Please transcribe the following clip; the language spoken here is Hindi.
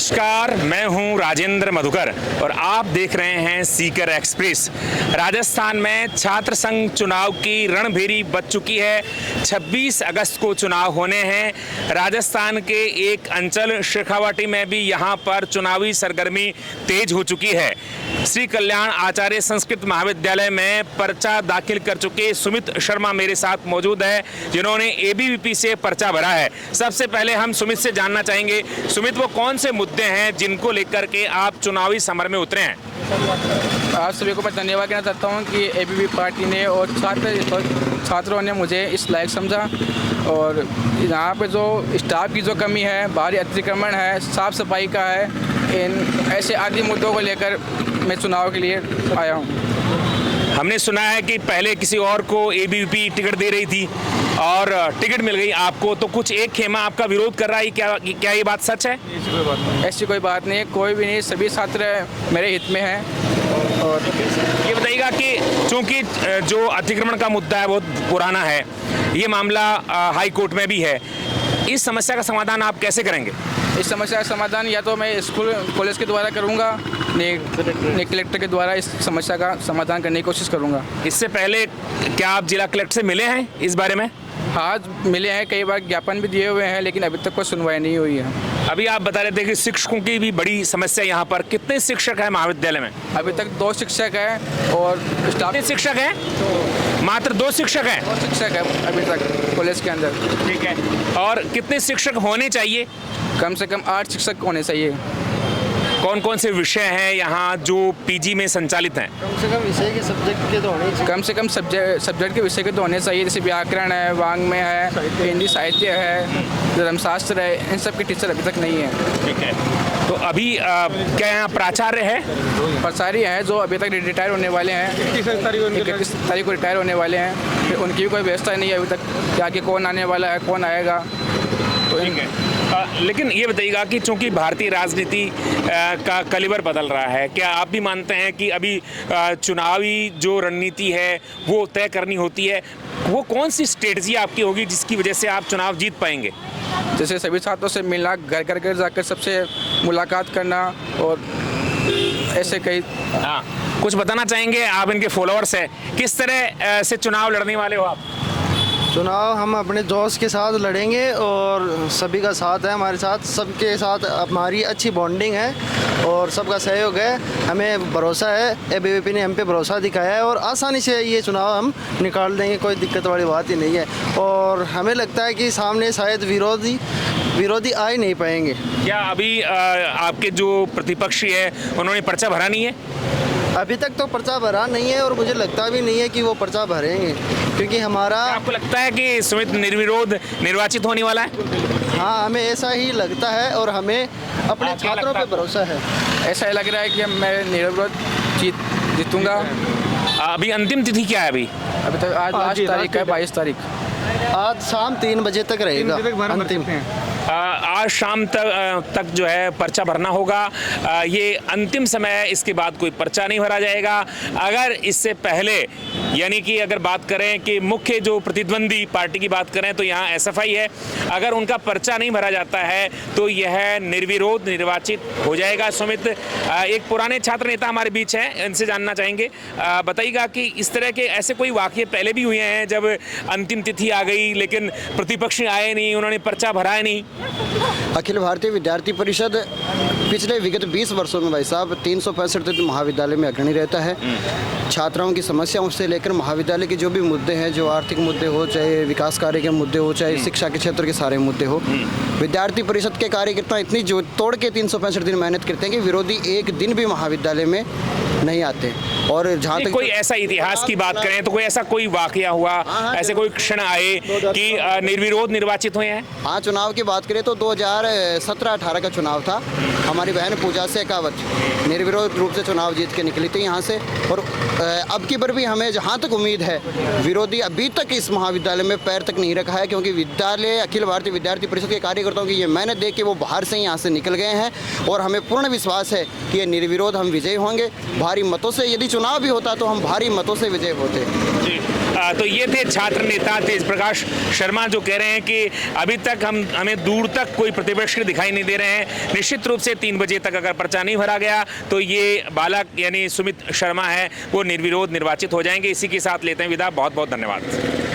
नमस्कार, मैं हूं राजेंद्र मधुकर और आप देख रहे हैं सीकर एक्सप्रेस। राजस्थान में छात्र संघ चुनाव की रणभेरी बज चुकी है। 26 अगस्त को चुनाव होने हैं। राजस्थान के एक अंचल शेखावाटी में भी यहां पर चुनावी सरगर्मी तेज हो चुकी है। श्री कल्याण आचार्य संस्कृत महाविद्यालय में पर्चा दाखिल कर चुके सुमित शर्मा मेरे साथ मौजूद है, जिन्होंने एबीवीपी से पर्चा भरा है। सबसे पहले हम सुमित से जानना चाहेंगे, सुमित वो कौन से मुद्दे हैं जिनको लेकर के आप चुनावी समर में उतरे हैं? आप सभी को मैं धन्यवाद कहना चाहता हूं कि एबीवीपी पार्टी ने और छात्रों ने मुझे इस लायक समझा। और यहाँ पे जो स्टाफ की जो कमी है, बाहरी अतिक्रमण है, साफ सफाई का है, इन ऐसे आदि मुद्दों को लेकर मैं चुनाव के लिए आया हूँ। हमने सुना है कि पहले किसी और को एबीवीपी टिकट दे रही थी और टिकट मिल गई आपको, तो कुछ एक खेमा आपका विरोध कर रहा है, क्या ये बात सच है? ऐसी कोई बात नहीं है, कोई भी नहीं, सभी छात्र मेरे हित में हैं। और ये बताइएगा कि चूंकि जो अतिक्रमण का मुद्दा है बहुत पुराना है, ये मामला हाई कोर्ट में भी है, इस समस्या का समाधान आप कैसे करेंगे? इस समस्या का समाधान या तो मैं स्कूल कॉलेज के द्वारा करूँगा, नहीं कलेक्टर के द्वारा इस समस्या का समाधान करने की कोशिश करूँगा। इससे पहले क्या आप जिला कलेक्टर से मिले हैं इस बारे में? हाँ, मिले हैं, कई बार ज्ञापन भी दिए हुए हैं, लेकिन अभी तक कोई सुनवाई नहीं हुई है। अभी आप बता रहे थे कि शिक्षकों की भी बड़ी समस्या यहाँ पर, कितने शिक्षक हैं महाविद्यालय में? अभी तक 2 शिक्षक हैं और स्टाफ। कितने शिक्षक हैं? मात्र 2 शिक्षक हैं? 2 शिक्षक हैं अभी तक कॉलेज के अंदर। ठीक है। और कितने शिक्षक होने चाहिए? कम से कम 8 शिक्षक होने चाहिए। कौन कौन से विषय हैं यहाँ जो पीजी में संचालित हैं? कम से कम विषय के सब्जेक्ट के तो होने चाहिए। कम से कम सब्जेक्ट के विषय के तो होने चाहिए, जैसे व्याकरण है, वाङ्मय है, हिंदी साहित्य है, धर्मशास्त्र है, इन सब के टीचर अभी तक नहीं है। ठीक है। तो अभी क्या यहाँ प्राचार्य है? प्राचार्य हैं जो अभी तक रिटायर होने वाले हैं, 31 तारीख को रिटायर होने वाले हैं। फिर उनकी भी कोई व्यवस्था नहीं है अभी तक कि आगे कौन आने वाला है, कौन आएगा। तो ठीक है। लेकिन ये बताइएगा कि चूंकि भारतीय राजनीति का कलिबर बदल रहा है, क्या आप भी मानते हैं कि अभी चुनावी जो रणनीति है वो तय करनी होती है? वो कौन सी स्ट्रेटजी आपकी होगी जिसकी वजह से आप चुनाव जीत पाएंगे? जैसे सभी छात्रों से मिलना, घर घर जाकर सबसे मुलाकात करना और ऐसे कई। हाँ, कुछ बताना चाहेंगे? आप इनके फॉलोअर्स हैं, किस तरह से चुनाव लड़ने वाले हो आप? चुनाव हम अपने जोश के साथ लड़ेंगे और सभी का साथ है हमारे साथ, सबके साथ हमारी अच्छी बॉन्डिंग है और सबका सहयोग है। हमें भरोसा है, एबीवीपी ने हम पे भरोसा दिखाया है और आसानी से ये चुनाव हम निकाल देंगे, कोई दिक्कत वाली बात ही नहीं है। और हमें लगता है कि सामने शायद विरोधी आ ही नहीं पाएंगे। क्या अभी आपके जो प्रतिपक्षी है उन्होंने पर्चा भरा नहीं है? अभी तक तो पर्चा भरा नहीं है और मुझे लगता भी नहीं है कि वो पर्चा भरेंगे, क्योंकि हमारा। आपको लगता है कि सुमित निर्विरोध निर्वाचित होने वाला है? हाँ, हमें ऐसा ही लगता है और हमें अपने छात्रों पे भरोसा है। ऐसा लग रहा है कि मैं निर्विरोध जीतूंगा। अभी अंतिम तिथि क्या है? अभी तक आज लास्ट तारीख है, 22 तारीख। आज शाम 3 बजे तक रहेगा अंतिम। आज शाम तक जो है पर्चा भरना होगा। ये अंतिम समय है, इसके बाद कोई पर्चा नहीं भरा जाएगा। अगर इससे पहले, यानी कि अगर बात करें कि मुख्य जो प्रतिद्वंदी पार्टी की बात करें तो यहाँ एसएफआई है, अगर उनका पर्चा नहीं भरा जाता है तो यह निर्विरोध निर्वाचित हो जाएगा। सुमित, एक पुराने छात्र नेता हमारे बीच हैं, इनसे जानना चाहेंगे, बताइएगा कि इस तरह के ऐसे कोई वाकये पहले भी हुए हैं जब अंतिम तिथि आ गई लेकिन प्रतिपक्षी आए नहीं, उन्होंने पर्चा भरा नहीं? अखिल भारतीय विद्यार्थी परिषद पिछले विगत 20 वर्षों में भाई साहब 365 महाविद्यालय में अग्रणी रहता है। छात्राओं की समस्याओं से लेकर महाविद्यालय के जो भी मुद्दे हैं, जो आर्थिक मुद्दे हो, चाहे विकास कार्य के मुद्दे हो, चाहे शिक्षा के क्षेत्र के सारे मुद्दे हो, विद्यार्थी परिषद के कार्यकर्ता इतनी जो तोड़ के 365 दिन मेहनत करते हैं कि विरोधी एक दिन भी महाविद्यालय में नहीं आते। और जहाँ तक कोई ऐसा इतिहास की बात करें तो कोई ऐसा कोई वाकया हुआ, ऐसे कोई क्षण आए कि निर्विरोध निर्वाचित हुए हैं? हाँ, चुनाव की बात करें तो 2017-18 का चुनाव था। हमारी बहन पूजा शेखावत निर्विरोध रूप से चुनाव जीत के निकली थी यहाँ से। और अब की बार भी हमें जहाँ तक उम्मीद है, विरोधी अभी तक इस महाविद्यालय में पैर तक नहीं रखा है, क्योंकि विद्यालय अखिल भारतीय विद्यार्थी परिषद के कार्यकर्ताओं की ये मेहनत देख के वो बाहर से यहाँ से निकल गए हैं। और हमें पूर्ण विश्वास है कि ये निर्विरोध हम विजयी होंगे। भारी भारी मतों से, यदि चुनाव भी होता तो हम भारी मतों से विजय होते। जी। तो ये थे छात्र नेता तेज प्रकाश शर्मा जो कह रहे हैं कि अभी तक हमें दूर तक कोई प्रतिपक्ष दिखाई नहीं दे रहे हैं। निश्चित रूप से 3 बजे तक अगर पर्चा नहीं भरा गया तो ये बालक यानी सुमित शर्मा है वो निर्विरोध निर्वाचित हो जाएंगे। इसी के साथ लेते हैं विदा। बहुत बहुत धन्यवाद।